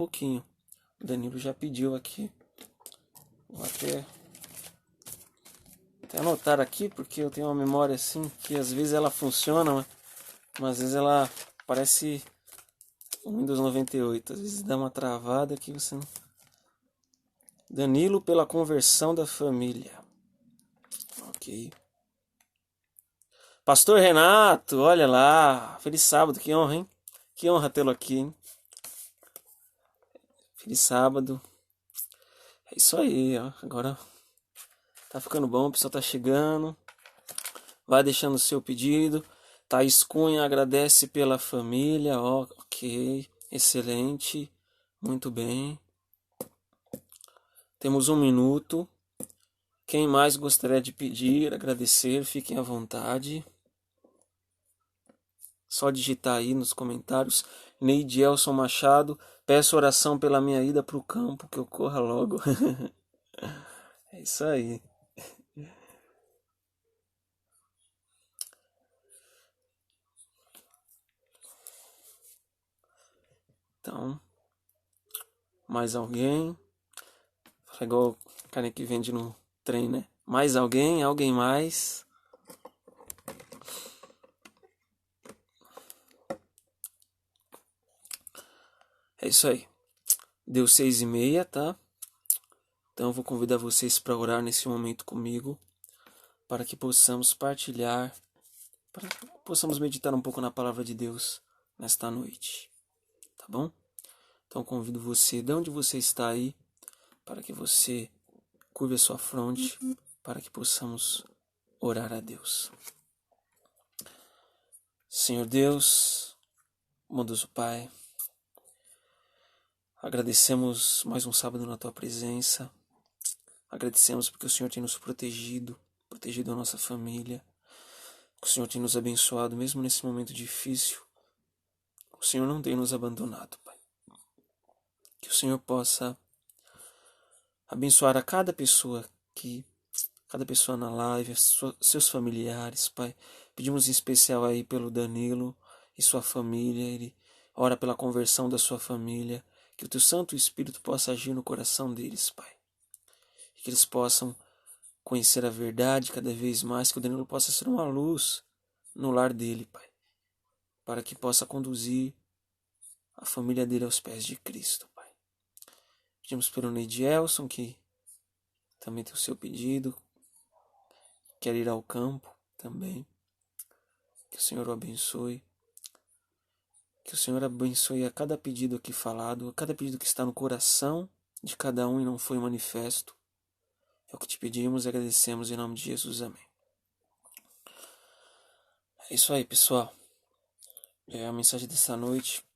pouquinho. O Danilo já pediu aqui. Vou até anotar aqui, porque eu tenho uma memória assim, que às vezes ela funciona, mas às vezes ela parece o Windows 98. Às vezes dá uma travada que você não... Danilo pela conversão da família. Ok. Pastor Renato, olha lá. Feliz sábado, que honra, hein? Que honra tê-lo aqui, hein? Feliz sábado. É isso aí, ó. Agora tá ficando bom, o pessoal tá chegando. Vai deixando o seu pedido. Thaís Cunha agradece pela família. Ó, ok, excelente. Muito bem. Temos 1 minuto. Quem mais gostaria de pedir, agradecer, fiquem à vontade. Só digitar aí nos comentários. Neide Elson Machado. Peço oração pela minha ida para o campo, que eu corra logo. É isso aí. Então, mais alguém? É igual o cara que vende no trem, né? Mais alguém? Alguém mais? É isso aí. Deu 6h30, tá? Então eu vou convidar vocês para orar nesse momento comigo, para que possamos partilhar, para que possamos meditar um pouco na palavra de Deus nesta noite. Tá bom? Então convido você, de onde você está aí, para que você curve a sua fronte, para que possamos orar a Deus. Senhor Deus, bondoso Pai, agradecemos mais um sábado na Tua presença. Agradecemos porque o Senhor tem nos protegido a nossa família. Que o Senhor tem nos abençoado mesmo nesse momento difícil. O Senhor não tem nos abandonado, Pai. Que o Senhor possa abençoar a cada pessoa aqui, cada pessoa na live, seus familiares, Pai. Pedimos em especial aí pelo Danilo e sua família. Ele ora pela conversão da sua família. Que o Teu Santo Espírito possa agir no coração deles, Pai. E que eles possam conhecer a verdade cada vez mais. Que o Danilo possa ser uma luz no lar dele, Pai. Para que possa conduzir a família dele aos pés de Cristo, Pai. Pedimos pelo Neide Elson, que também tem o seu pedido. Quer ir ao campo também. Que o Senhor o abençoe. Que o Senhor abençoe a cada pedido aqui falado, a cada pedido que está no coração de cada um e não foi manifesto. É o que te pedimos e agradecemos em nome de Jesus. Amém. É isso aí, pessoal. É a mensagem dessa noite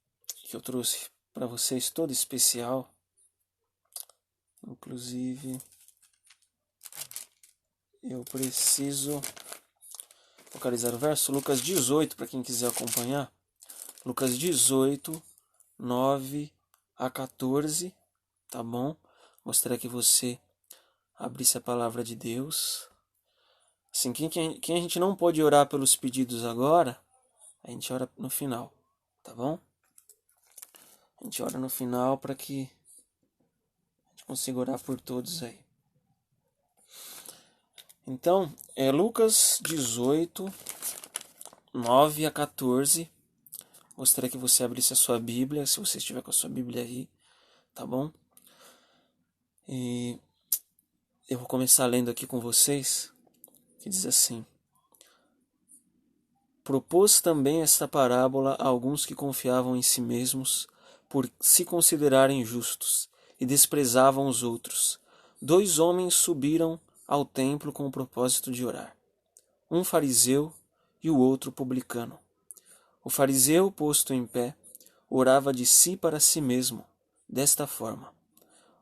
que eu trouxe para vocês, toda especial. Inclusive, eu preciso localizar o verso. Lucas 18, para quem quiser acompanhar. Lucas 18, 9 a 14, tá bom? Gostaria que você abrisse a palavra de Deus. Assim, quem a gente não pode orar pelos pedidos agora, a gente ora no final, tá bom? A gente ora no final para que a gente consiga orar por todos aí. Então, é Lucas 18, 9 a 14. Gostaria que você abrisse a sua Bíblia, se você estiver com a sua Bíblia aí, tá bom? E eu vou começar lendo aqui com vocês, que diz assim: Propôs também esta parábola a alguns que confiavam em si mesmos por se considerarem justos e desprezavam os outros. 2 homens subiram ao templo com o propósito de orar, um fariseu e o outro publicano. O fariseu, posto em pé, orava de si para si mesmo, desta forma: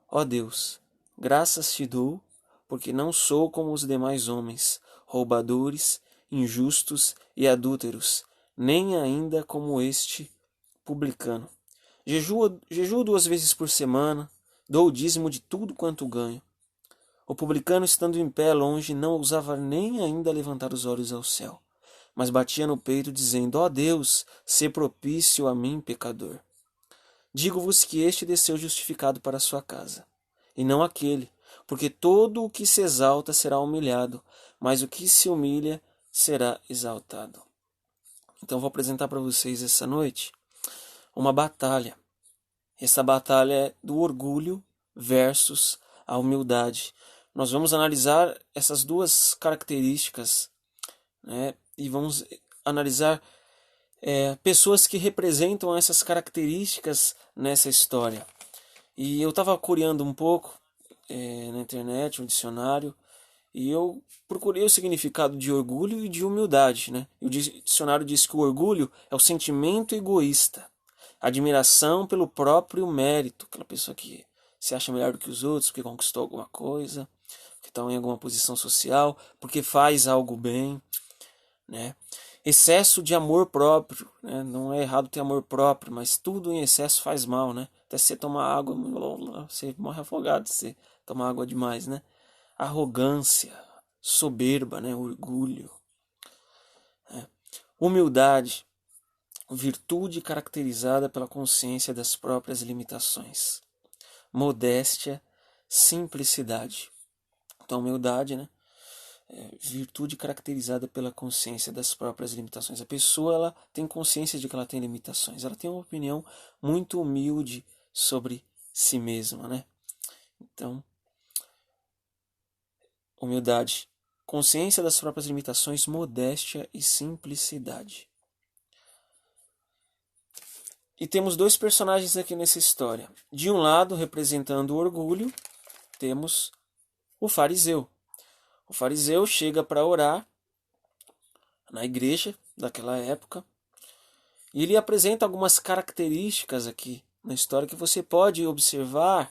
Ó Deus, graças te dou, porque não sou como os demais homens, roubadores, injustos e adúlteros, nem ainda como este publicano. Jejuo 2 vezes por semana, dou o dízimo de tudo quanto ganho. O publicano, estando em pé longe, não ousava nem ainda levantar os olhos ao céu, mas batia no peito, dizendo: Ó Deus, sê propício a mim, pecador. digo-vos que este desceu justificado para a sua casa, e não aquele, porque todo o que se exalta será humilhado, mas o que se humilha será exaltado. Então vou apresentar para vocês essa noite uma batalha. Essa batalha é do orgulho versus a humildade. Nós vamos analisar essas duas características, né? E vamos analisar pessoas que representam essas características nessa história. E eu estava curiando um pouco na internet, um dicionário, e eu procurei o significado de orgulho e de humildade, né? E o dicionário diz que o orgulho é o sentimento egoísta, admiração pelo próprio mérito, aquela pessoa que se acha melhor do que os outros, porque conquistou alguma coisa, que está em alguma posição social, porque faz algo bem, né? Excesso de amor próprio, né? Não é errado ter amor próprio, mas tudo em excesso faz mal, né? Até você tomar água, você morre afogado se você tomar água demais, né? Arrogância, soberba, né? Orgulho, né? Humildade, virtude caracterizada pela consciência das próprias limitações. Modéstia, simplicidade. Então, humildade, né? Virtude caracterizada pela consciência das próprias limitações. A pessoa ela tem consciência de que ela tem limitações. Ela tem uma opinião muito humilde sobre si mesma, né? Então, humildade, consciência das próprias limitações, modéstia e simplicidade. E temos dois personagens aqui nessa história. De um lado, representando o orgulho, temos o fariseu. O fariseu chega para orar na igreja daquela época e ele apresenta algumas características aqui na história que você pode observar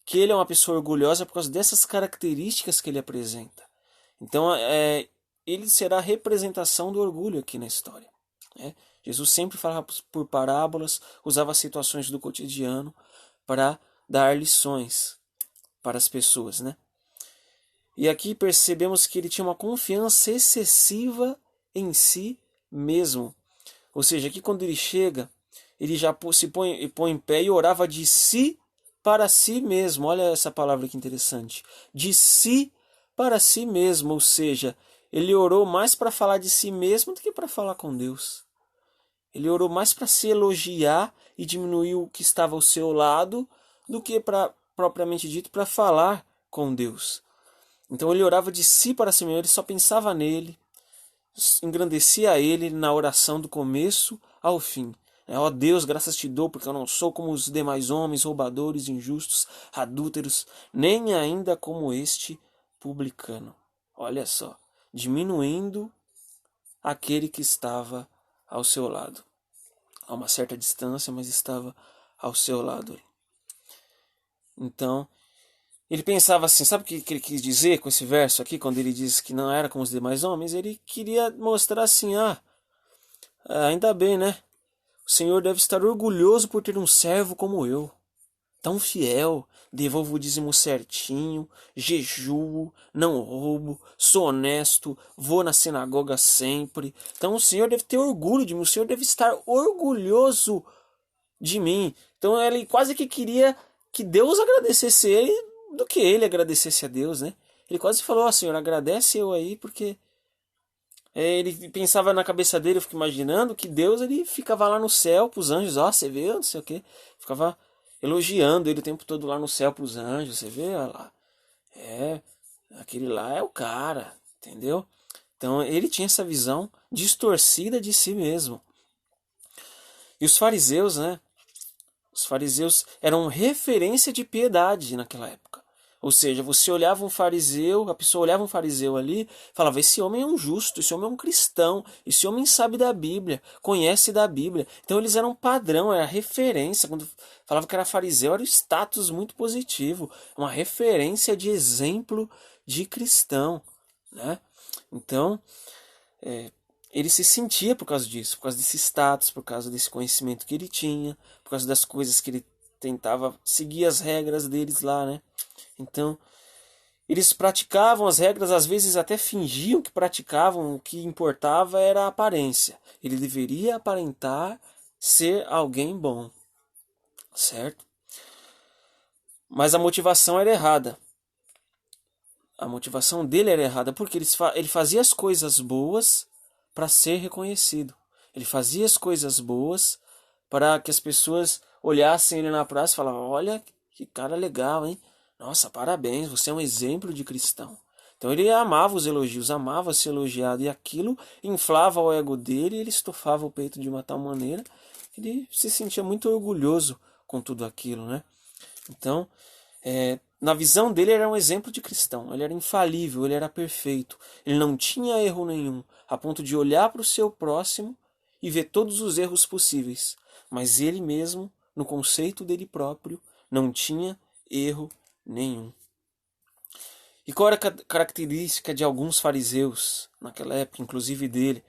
que ele é uma pessoa orgulhosa por causa dessas características que ele apresenta. Então, ele será a representação do orgulho aqui na história, né? Jesus sempre falava por parábolas, usava situações do cotidiano para dar lições para as pessoas, né? E aqui percebemos que ele tinha uma confiança excessiva em si mesmo. Ou seja, aqui quando ele chega, ele já se põe em pé e orava de si para si mesmo. Olha essa palavra que interessante. De si para si mesmo. Ou seja, ele orou mais para falar de si mesmo do que para falar com Deus. Ele orou mais para se elogiar e diminuir o que estava ao seu lado do que propriamente dito para falar com Deus. Então ele orava de si para si mesmo, ele só pensava nele, engrandecia a ele na oração do começo ao fim. Ó Deus, graças te dou, porque eu não sou como os demais homens, roubadores, injustos, adúlteros, nem ainda como este publicano. Olha só, diminuindo aquele que estava ao seu lado. A uma certa distância, mas estava ao seu lado. Então, ele pensava assim, sabe o que ele quis dizer com esse verso aqui, quando ele diz que não era como os demais homens? Ele queria mostrar assim, ainda bem, né? O Senhor deve estar orgulhoso por ter um servo como eu, tão fiel, devolvo o dízimo certinho, jejuo, não roubo, sou honesto, vou na sinagoga sempre. Então o Senhor deve ter orgulho de mim, o Senhor deve estar orgulhoso de mim. Então ele quase que queria que Deus agradecesse ele do que ele agradecesse a Deus, né? Ele quase falou, Senhor, agradece eu aí, porque ele pensava na cabeça dele, eu fico imaginando que Deus ele ficava lá no céu para os anjos, você vê, não sei o que, ficava elogiando ele o tempo todo lá no céu para os anjos, você vê, olha lá, aquele lá é o cara, entendeu? Então ele tinha essa visão distorcida de si mesmo. E os fariseus, né? Os fariseus eram referência de piedade naquela época. Ou seja, você olhava um fariseu, a pessoa olhava um fariseu ali, falava, esse homem é um justo, esse homem é um cristão, esse homem sabe da Bíblia, conhece da Bíblia. Então eles eram padrão, era referência. Quando falava que era fariseu, era um status muito positivo, uma referência de exemplo de cristão, né? Então, ele se sentia por causa disso, por causa desse status, por causa desse conhecimento que ele tinha, por causa das coisas que ele tentava seguir as regras deles lá, né? Então, eles praticavam as regras, às vezes até fingiam que praticavam, o que importava era a aparência. Ele deveria aparentar ser alguém bom. certo? Mas a motivação era errada. A motivação dele era errada, porque ele fazia as coisas boas para ser reconhecido. Ele fazia as coisas boas para que as pessoas olhassem ele na praça e falavam: olha, que cara legal, hein? Nossa, parabéns, você é um exemplo de cristão. Então ele amava os elogios, amava ser elogiado, e aquilo inflava o ego dele, e ele estufava o peito de uma tal maneira que ele se sentia muito orgulhoso com tudo aquilo, né? Então, na visão dele, ele era um exemplo de cristão. Ele era infalível, ele era perfeito. Ele não tinha erro nenhum, a ponto de olhar para o seu próximo e ver todos os erros possíveis. Mas ele mesmo, no conceito dele próprio, não tinha erro nenhum. E qual era a característica de alguns fariseus, naquela época, inclusive dele?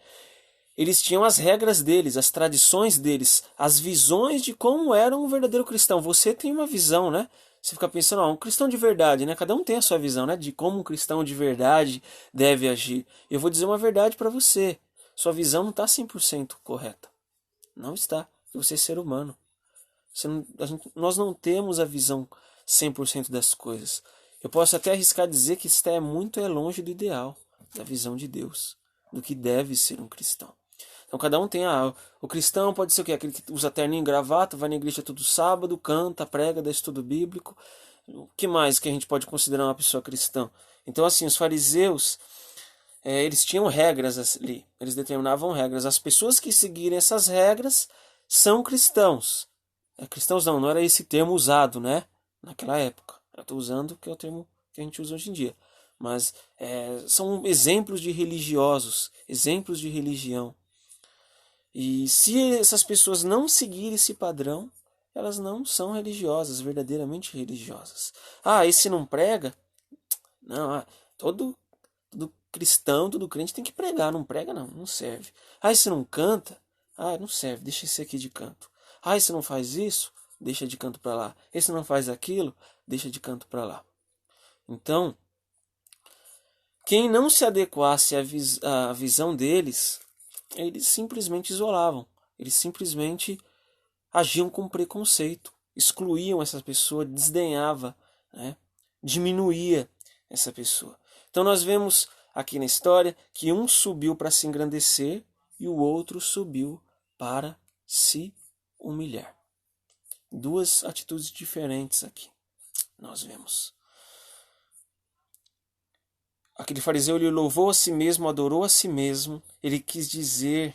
Eles tinham as regras deles, as tradições deles, as visões de como era um verdadeiro cristão. Você tem uma visão, né? Você fica pensando, um cristão de verdade, né? Cada um tem a sua visão, né? De como um cristão de verdade deve agir. Eu vou dizer uma verdade para você. Sua visão não está 100% correta. Não está. Você é ser humano. Nós não temos a visão 100% das coisas. Eu posso até arriscar dizer que está muito longe do ideal, da visão de Deus, do que deve ser um cristão. Então cada um tem, o cristão pode ser o quê? Aquele que usa terninho e gravata, vai na igreja todo sábado, canta, prega, dá estudo bíblico. O que mais que a gente pode considerar uma pessoa cristã? Então assim, os fariseus, eles tinham regras ali, eles determinavam regras. As pessoas que seguirem essas regras são cristãos. Cristãos não era esse termo usado, né? Naquela época. Eu estou usando que é o termo que a gente usa hoje em dia. Mas são exemplos de religiosos, exemplos de religião. E se essas pessoas não seguirem esse padrão, elas não são religiosas, verdadeiramente religiosas. Esse não prega? Não, todo cristão, todo crente tem que pregar. Não prega, não serve. Esse não canta? Não serve, deixa esse aqui de canto. Esse não faz isso? Deixa de canto para lá. Esse não faz aquilo? Deixa de canto para lá. Então, quem não se adequasse à visão deles, eles simplesmente isolavam. Eles simplesmente agiam com preconceito. Excluíam essa pessoa, desdenhava, né? Diminuía essa pessoa. Então nós vemos aqui na história que um subiu para se engrandecer e o outro subiu para se humilhar. Duas atitudes diferentes aqui nós vemos. Aquele fariseu, ele louvou a si mesmo, adorou a si mesmo. Ele quis dizer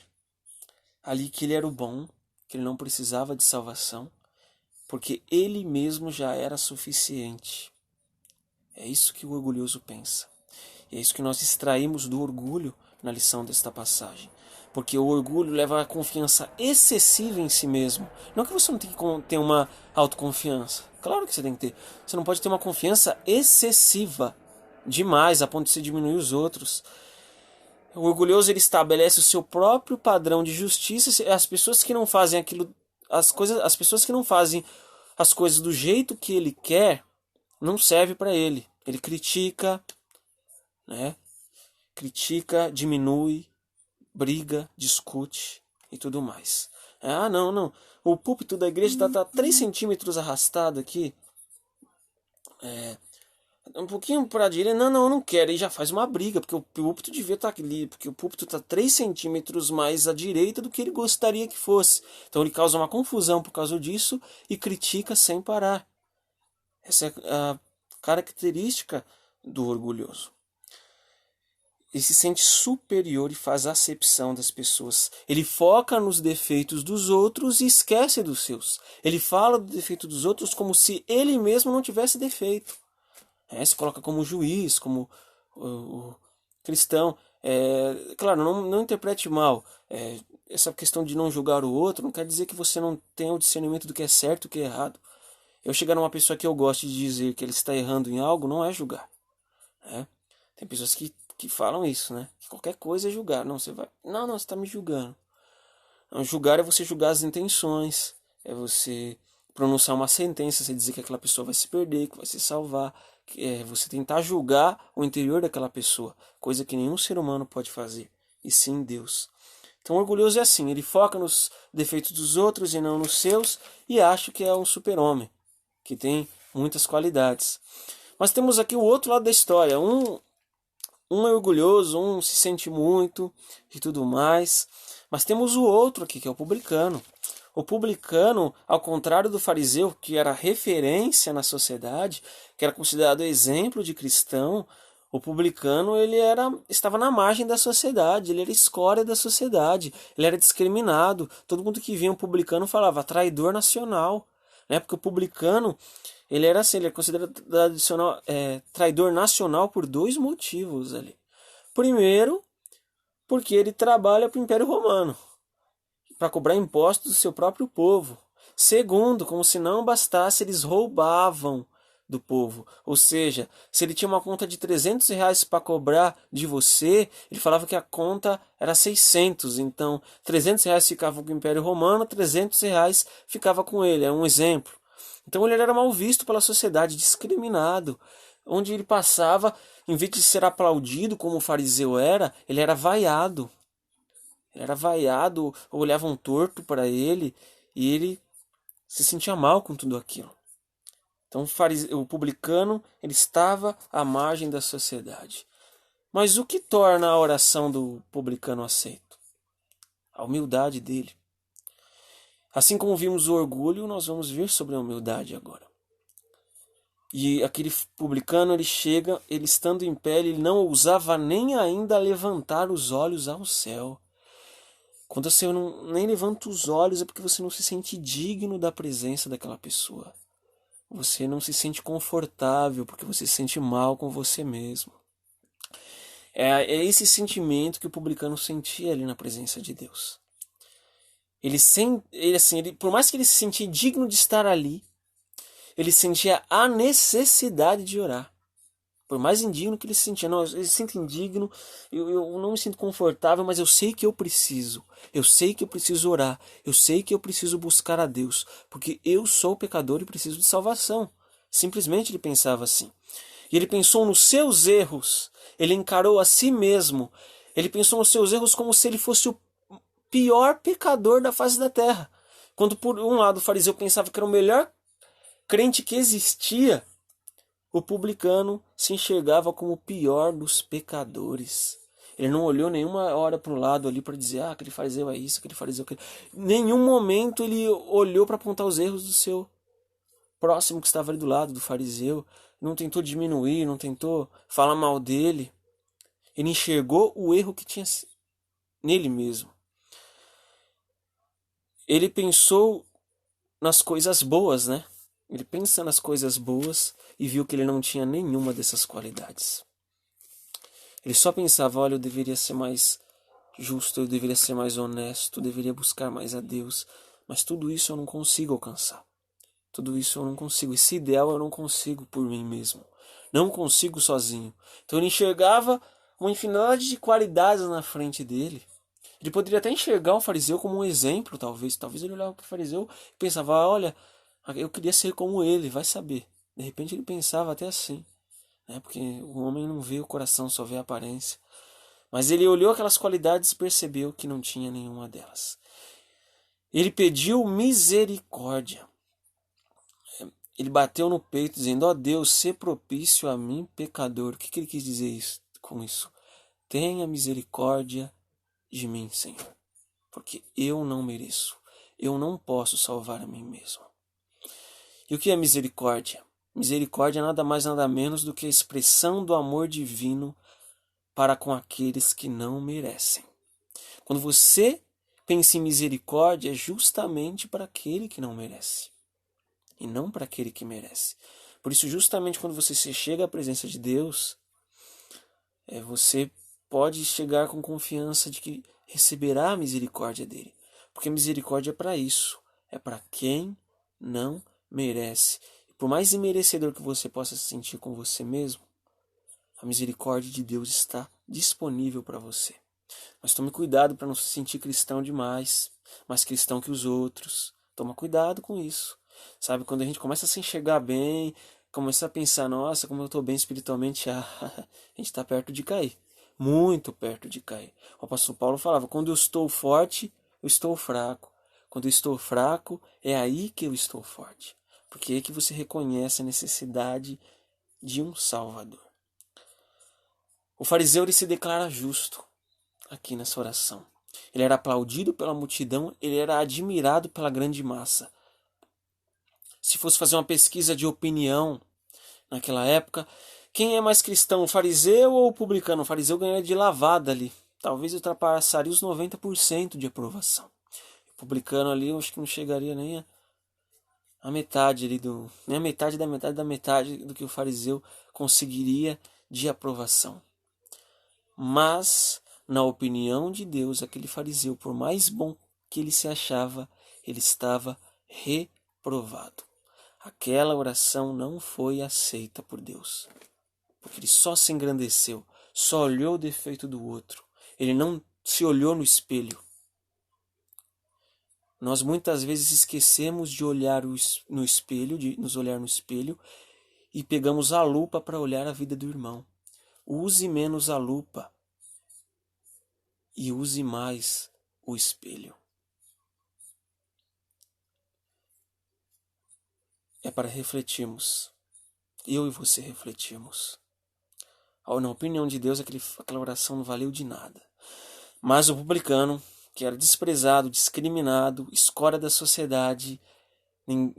ali que ele era o bom, que ele não precisava de salvação, porque ele mesmo já era suficiente. É isso que o orgulhoso pensa. E é isso que nós extraímos do orgulho na lição desta passagem. Porque o orgulho leva a confiança excessiva em si mesmo. Não que você não tenha que ter uma autoconfiança. Claro que você tem que ter. Você não pode ter uma confiança excessiva, demais, a ponto de você diminuir os outros. O orgulhoso, ele estabelece o seu próprio padrão de justiça. As pessoas que não fazem aquilo, as pessoas que não fazem as coisas do jeito que ele quer, não serve para ele. Ele critica, né? Critica, diminui, briga, discute e tudo mais. Não. O púlpito da igreja está 3 centímetros arrastado aqui. Um pouquinho para a direita. Não, eu não quero. E já faz uma briga, porque o púlpito devia estar ali, porque o púlpito está 3 centímetros mais à direita do que ele gostaria que fosse. Então ele causa uma confusão por causa disso e critica sem parar. Essa é a característica do orgulhoso. Ele se sente superior e faz acepção das pessoas. Ele foca nos defeitos dos outros e esquece dos seus. Ele fala do defeito dos outros como se ele mesmo não tivesse defeito. Se coloca como juiz, como o cristão. Claro, não interprete mal. Essa questão de não julgar o outro não quer dizer que você não tenha o discernimento do que é certo e do que é errado. Eu chegar numa pessoa que eu gosto de dizer que ele está errando em algo, não é julgar. Tem pessoas que falam isso, né? Que qualquer coisa é julgar. Não, você está me julgando. Não, julgar é você julgar as intenções. É você pronunciar uma sentença, você dizer que aquela pessoa vai se perder, que vai se salvar. Você tentar julgar o interior daquela pessoa. Coisa que nenhum ser humano pode fazer. E sim Deus. Então o orgulhoso é assim, ele foca nos defeitos dos outros e não nos seus e acha que é um super-homem, que tem muitas qualidades. Mas temos aqui o outro lado da história. Um é orgulhoso, um se sente muito e tudo mais. Mas temos o outro aqui, que é o publicano. O publicano, ao contrário do fariseu, que era referência na sociedade, que era considerado exemplo de cristão, o publicano estava na margem da sociedade, ele era escória da sociedade, ele era discriminado. Todo mundo que via um publicano falava traidor nacional, né? Porque o publicano ele era assim, ele é considerado traidor nacional por dois motivos ali. Primeiro, porque ele trabalha para o Império Romano, para cobrar impostos do seu próprio povo. Segundo, como se não bastasse, eles roubavam do povo. Ou seja, se ele tinha uma conta de R$ 300 para cobrar de você, ele falava que a conta era 600. Então, R$ 300 ficava com o Império Romano, R$ 300 ficava com ele. É um exemplo. Então ele era mal visto pela sociedade, discriminado. Onde ele passava, em vez de ser aplaudido como o fariseu era, ele era vaiado. Ele era vaiado, olhavam torto para ele e ele se sentia mal com tudo aquilo. Então o publicano ele estava à margem da sociedade. Mas o que torna a oração do publicano aceito? A humildade dele. Assim como vimos o orgulho, nós vamos ver sobre a humildade agora. E aquele publicano, ele chega, ele estando em pé, ele não ousava nem ainda levantar os olhos ao céu. Quando você nem levanta os olhos é porque você não se sente digno da presença daquela pessoa. Você não se sente confortável porque você se sente mal com você mesmo. É esse sentimento que o publicano sentia ali na presença de Deus. Por mais que ele se sentia digno de estar ali, ele sentia a necessidade de orar. Por mais indigno que ele se sentia, não, ele se sente indigno, eu não me sinto confortável, mas eu sei que eu preciso. Eu sei que eu preciso orar. Eu sei que eu preciso buscar a Deus, porque eu sou pecador e preciso de salvação. Simplesmente ele pensava assim. E ele pensou nos seus erros. Ele encarou a si mesmo. Ele pensou nos seus erros como se ele fosse o pior pecador da face da terra. Quando por um lado o fariseu pensava que era o melhor crente que existia, o publicano se enxergava como o pior dos pecadores. Ele não olhou nenhuma hora para o lado ali para dizer, aquele fariseu é isso, aquele fariseu é aquele. Em nenhum momento ele olhou para apontar os erros do seu próximo que estava ali do lado do fariseu. Não tentou diminuir, não tentou falar mal dele. Ele enxergou o erro que tinha nele mesmo. Ele pensou nas coisas boas, né? Ele pensa nas coisas boas e viu que ele não tinha nenhuma dessas qualidades. Ele só pensava, olha, eu deveria ser mais justo, eu deveria ser mais honesto, eu deveria buscar mais a Deus. Mas tudo isso eu não consigo alcançar. Tudo isso eu não consigo. Esse ideal eu não consigo por mim mesmo. Não consigo sozinho. Então ele enxergava uma infinidade de qualidades na frente dele. Ele poderia até enxergar o fariseu como um exemplo, talvez. Talvez ele olhava para o fariseu e pensava, olha, eu queria ser como ele, vai saber. De repente ele pensava até assim, né? Porque o homem não vê o coração, só vê a aparência. Mas ele olhou aquelas qualidades e percebeu que não tinha nenhuma delas. Ele pediu misericórdia. Ele bateu no peito dizendo, ó Deus, sê propício a mim, pecador. O que ele quis dizer com isso? Tenha misericórdia de mim, Senhor, porque eu não mereço. Eu não posso salvar a mim mesmo. E o que é misericórdia? Misericórdia é nada mais nada menos do que a expressão do amor divino para com aqueles que não merecem. Quando você pensa em misericórdia, é justamente para aquele que não merece e não para aquele que merece. Por isso, justamente quando você se chega à presença de Deus, você pode chegar com confiança de que receberá a misericórdia dele. Porque a misericórdia é para isso. É para quem não merece. E por mais imerecedor que você possa se sentir com você mesmo, a misericórdia de Deus está disponível para você. Mas tome cuidado para não se sentir cristão demais, mais cristão que os outros. Toma cuidado com isso. Sabe, quando a gente começa a se enxergar bem, começa a pensar, nossa, como eu estou bem espiritualmente, a gente está perto de cair. muito perto de cair. O apóstolo Paulo falava, quando eu estou forte, eu estou fraco. Quando eu estou fraco, é aí que eu estou forte. Porque é aí que você reconhece a necessidade de um Salvador. O fariseu ele se declara justo aqui nessa oração. Ele era aplaudido pela multidão, ele era admirado pela grande massa. Se fosse fazer uma pesquisa de opinião naquela época, quem é mais cristão, o fariseu ou o publicano? O fariseu ganharia de lavada ali. Talvez ultrapassaria os 90% de aprovação. O publicano ali, eu acho que não chegaria nem a metade ali nem a metade da metade do que o fariseu conseguiria de aprovação. Mas, na opinião de Deus, aquele fariseu, por mais bom que ele se achava, ele estava reprovado. Aquela oração não foi aceita por Deus, porque ele só se engrandeceu, só olhou o defeito do outro. Ele não se olhou no espelho. Nós muitas vezes esquecemos de olhar no espelho, de nos olhar no espelho, e pegamos a lupa para olhar a vida do irmão. Use menos a lupa e use mais o espelho. É para refletirmos. Eu e você refletirmos. Na opinião de Deus, aquela oração não valeu de nada. Mas o publicano, que era desprezado, discriminado, escória da sociedade,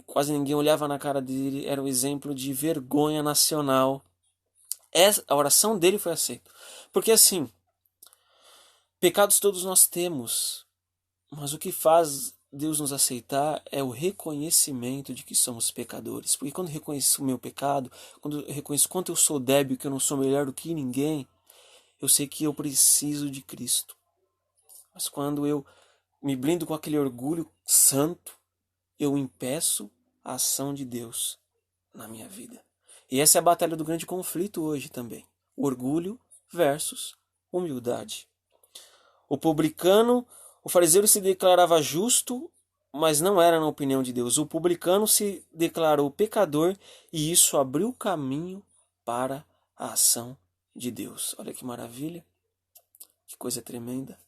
quase ninguém olhava na cara dele, era um exemplo de vergonha nacional. A oração dele foi aceita. Porque assim, pecados todos nós temos, mas o que faz Deus nos aceitar é o reconhecimento de que somos pecadores. Porque quando eu reconheço o meu pecado, quando eu reconheço quanto eu sou débil, que eu não sou melhor do que ninguém, eu sei que eu preciso de Cristo. Mas quando eu me blindo com aquele orgulho santo, eu impeço a ação de Deus na minha vida. E essa é a batalha do grande conflito hoje também. Orgulho versus humildade. O publicano, o fariseu se declarava justo, mas não era na opinião de Deus. O publicano se declarou pecador e isso abriu caminho para a ação de Deus. Olha que maravilha, que coisa tremenda.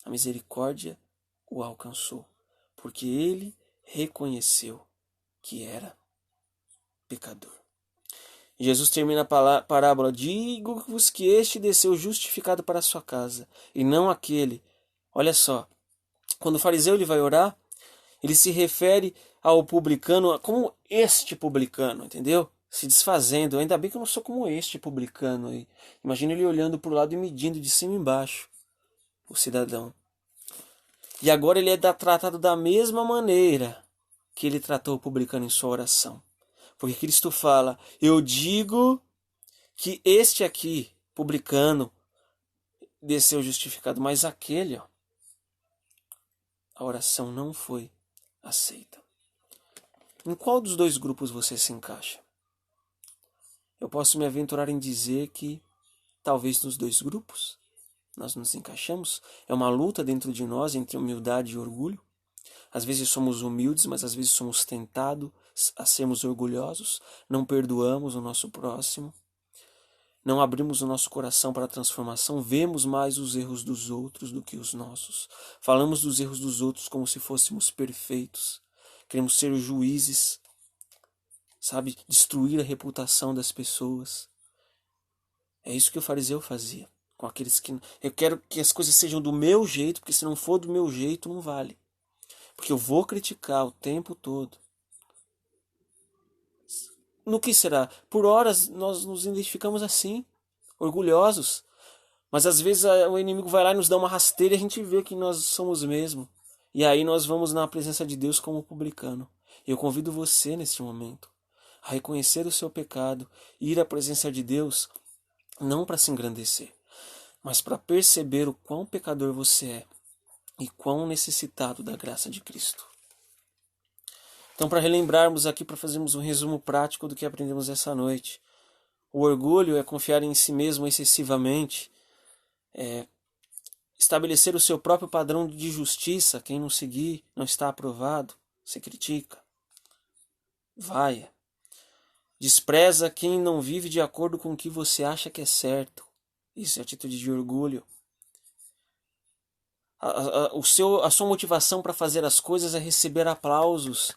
A misericórdia o alcançou, porque ele reconheceu que era pecador. Jesus termina a parábola: digo-vos que este desceu justificado para a sua casa, e não aquele. Olha só, quando o fariseu ele vai orar, ele se refere ao publicano como este publicano, entendeu? Se desfazendo. Ainda bem que eu não sou como este publicano aí. Imagina ele olhando para o lado e medindo de cima e embaixo o cidadão. E agora ele é tratado da mesma maneira que ele tratou o publicano em sua oração. Porque Cristo fala: eu digo que este aqui, publicano, desceu justificado, mas aquele, a oração não foi aceita. Em qual dos dois grupos você se encaixa? Eu posso me aventurar em dizer que talvez nos dois grupos nós nos encaixamos. É uma luta dentro de nós entre humildade e orgulho. Às vezes somos humildes, mas às vezes somos tentados a sermos orgulhosos. Não perdoamos o nosso próximo. Não abrimos o nosso coração para a transformação. Vemos mais os erros dos outros do que os nossos. Falamos dos erros dos outros como se fôssemos perfeitos. Queremos ser juízes, sabe? Destruir a reputação das pessoas. É isso que o fariseu fazia com aqueles que... Eu quero que as coisas sejam do meu jeito, porque se não for do meu jeito, não vale. Porque eu vou criticar o tempo todo. No que será? Por horas nós nos identificamos assim, orgulhosos. Mas às vezes o inimigo vai lá e nos dá uma rasteira e a gente vê que nós somos mesmo. E aí nós vamos na presença de Deus como publicano. Eu convido você neste momento a reconhecer o seu pecado e ir à presença de Deus não para se engrandecer, mas para perceber o quão pecador você é e quão necessitado da graça de Cristo. Então, para relembrarmos aqui, para fazermos um resumo prático do que aprendemos essa noite. O orgulho é confiar em si mesmo excessivamente, estabelecer o seu próprio padrão de justiça. Quem não seguir não está aprovado, você critica. Despreza quem não vive de acordo com o que você acha que é certo. Isso é atitude de orgulho. A sua motivação para fazer as coisas é receber aplausos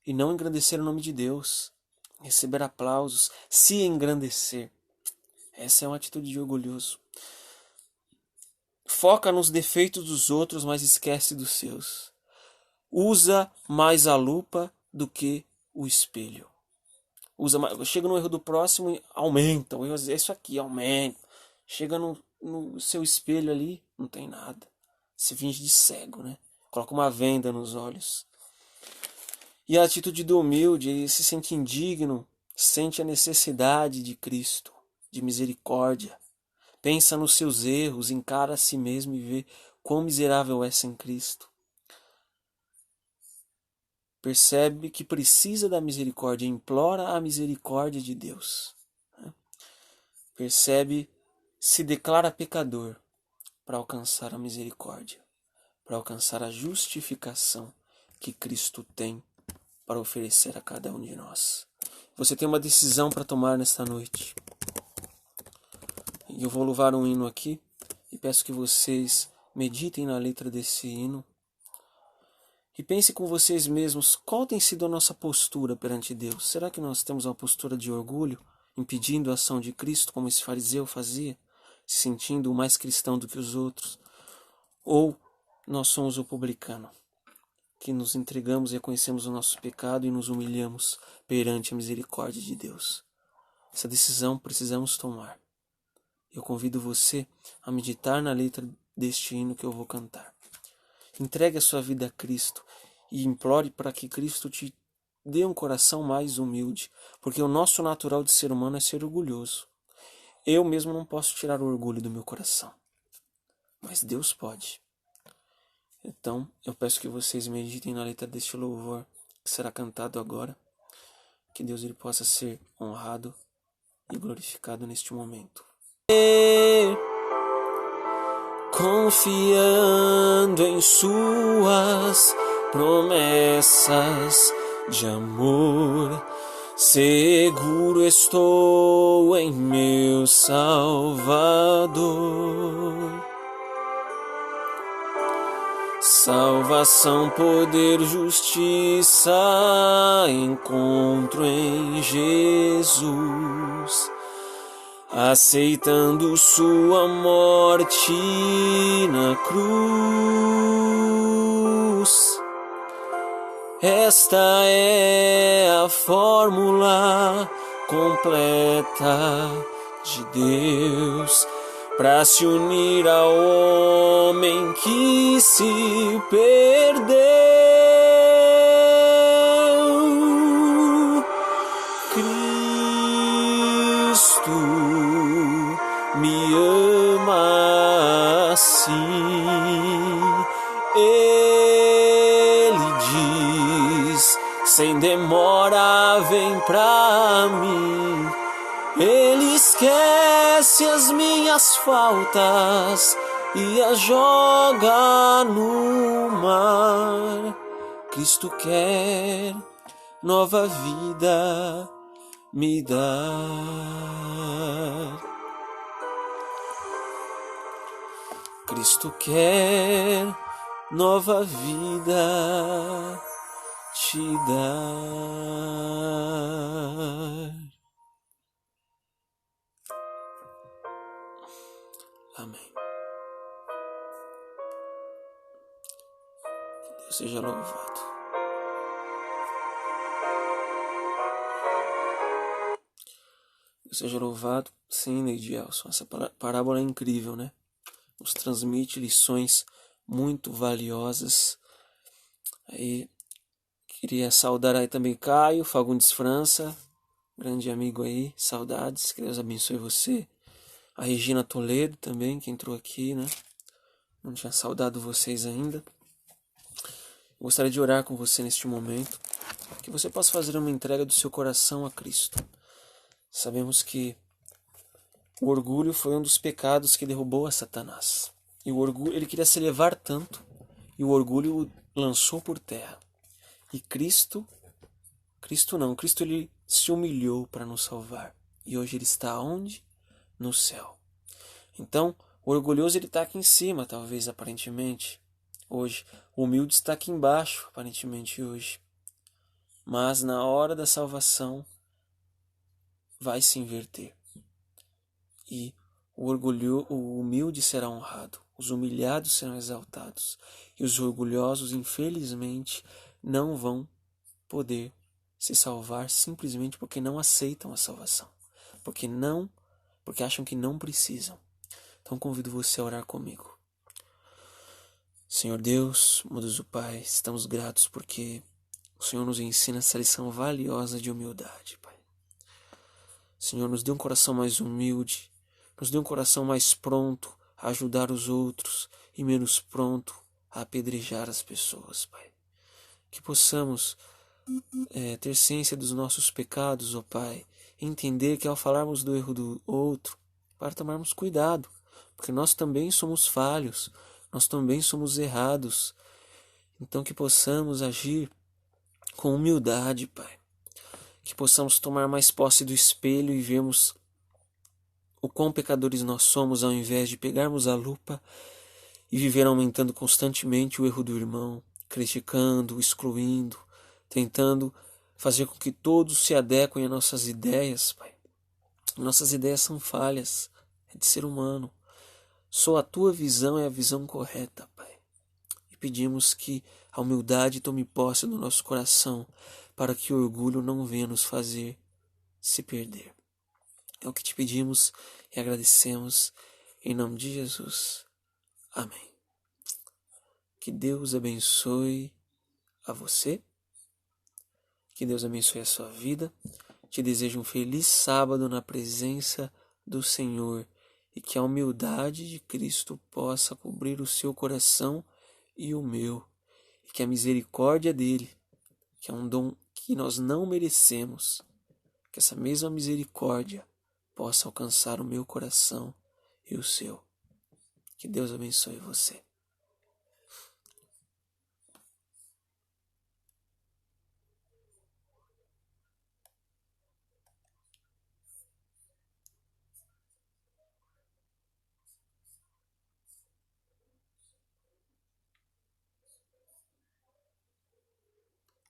e não engrandecer o nome de Deus. Receber aplausos, se engrandecer. Essa é uma atitude de orgulhoso. Foca nos defeitos dos outros, mas esquece dos seus. Usa mais a lupa do que o espelho. Chega no erro do próximo e aumenta. O erro é isso aqui, aumenta. Chega no seu espelho ali, não tem nada. Se finge de cego, né? Coloca uma venda nos olhos. E a atitude do humilde, ele se sente indigno, sente a necessidade de Cristo, de misericórdia. Pensa nos seus erros, encara a si mesmo e vê quão miserável é sem Cristo. Percebe que precisa da misericórdia, implora a misericórdia de Deus. Percebe, se declara pecador para alcançar a misericórdia, para alcançar a justificação que Cristo tem para oferecer a cada um de nós. Você tem uma decisão para tomar nesta noite. E eu vou louvar um hino aqui e peço que vocês meditem na letra desse hino e pense com vocês mesmos qual tem sido a nossa postura perante Deus. Será que nós temos uma postura de orgulho, impedindo a ação de Cristo, como esse fariseu fazia, se sentindo mais cristão do que os outros? Ou nós somos o publicano, que nos entregamos e reconhecemos o nosso pecado e nos humilhamos perante a misericórdia de Deus? Essa decisão precisamos tomar. Eu convido você a meditar na letra deste hino que eu vou cantar. Entregue a sua vida a Cristo e implore para que Cristo te dê um coração mais humilde, porque o nosso natural de ser humano é ser orgulhoso. Eu mesmo não posso tirar o orgulho do meu coração, mas Deus pode. Então, eu peço que vocês meditem na letra deste louvor que será cantado agora, que Deus ele possa ser honrado e glorificado neste momento. Confiando em suas promessas de amor, seguro estou em meu Salvador. Salvação, poder, justiça encontro em Jesus. Aceitando sua morte na cruz. Esta é a fórmula completa de Deus para se unir ao homem que se perdeu. Cristo me ama assim, Ele diz, sem demora vem pra mim. Ele esquece as minhas faltas e as joga no mar. Cristo quer nova vida me dar. Cristo quer nova vida te dar. Amém. Que Deus seja louvado. Deus seja louvado. Sim, Neide Elson, essa parábola é incrível, né? Nos transmite lições muito valiosas. Aí queria saudar aí também Caio Fagundes França, grande amigo aí, saudades, que Deus abençoe você. A Regina Toledo também, que entrou aqui, né? Não tinha saudado vocês ainda. Gostaria de orar com você neste momento, que você possa fazer uma entrega do seu coração a Cristo. Sabemos que o orgulho foi um dos pecados que derrubou a Satanás. E o orgulho, ele queria se elevar tanto, e o orgulho o lançou por terra. E Cristo ele se humilhou para nos salvar. E hoje ele está onde? No céu. Então, o orgulhoso ele está aqui em cima, talvez aparentemente, hoje. O humilde está aqui embaixo, aparentemente hoje. Mas na hora da salvação vai se inverter. E o humilde será honrado, os humilhados serão exaltados. E os orgulhosos, infelizmente, não vão poder se salvar simplesmente porque não aceitam a salvação. Porque acham que não precisam. Então convido você a orar comigo. Senhor Deus, meu Deus o Pai, estamos gratos porque o Senhor nos ensina essa lição valiosa de humildade, Pai. Senhor, nos dê um coração mais humilde, nos dê um coração mais pronto a ajudar os outros e menos pronto a apedrejar as pessoas, Pai. Que possamos ter ciência dos nossos pecados, ó Pai, e entender que ao falarmos do erro do outro, para tomarmos cuidado, porque nós também somos falhos, nós também somos errados. Então que possamos agir com humildade, Pai. Que possamos tomar mais posse do espelho e vermos o quão pecadores nós somos, ao invés de pegarmos a lupa e viver aumentando constantemente o erro do irmão, criticando, excluindo, tentando fazer com que todos se adequem às nossas ideias, Pai. Nossas ideias são falhas, é de ser humano. Só a tua visão é a visão correta, Pai. E pedimos que a humildade tome posse do nosso coração, para que o orgulho não venha nos fazer se perder. É o que te pedimos e agradecemos, em nome de Jesus. Amém. Que Deus abençoe a você, que Deus abençoe a sua vida. Te desejo um feliz sábado na presença do Senhor e que a humildade de Cristo possa cobrir o seu coração e o meu, e que a misericórdia dele, que é um dom que nós não merecemos, que essa mesma misericórdia possa alcançar o meu coração e o seu. Que Deus abençoe você.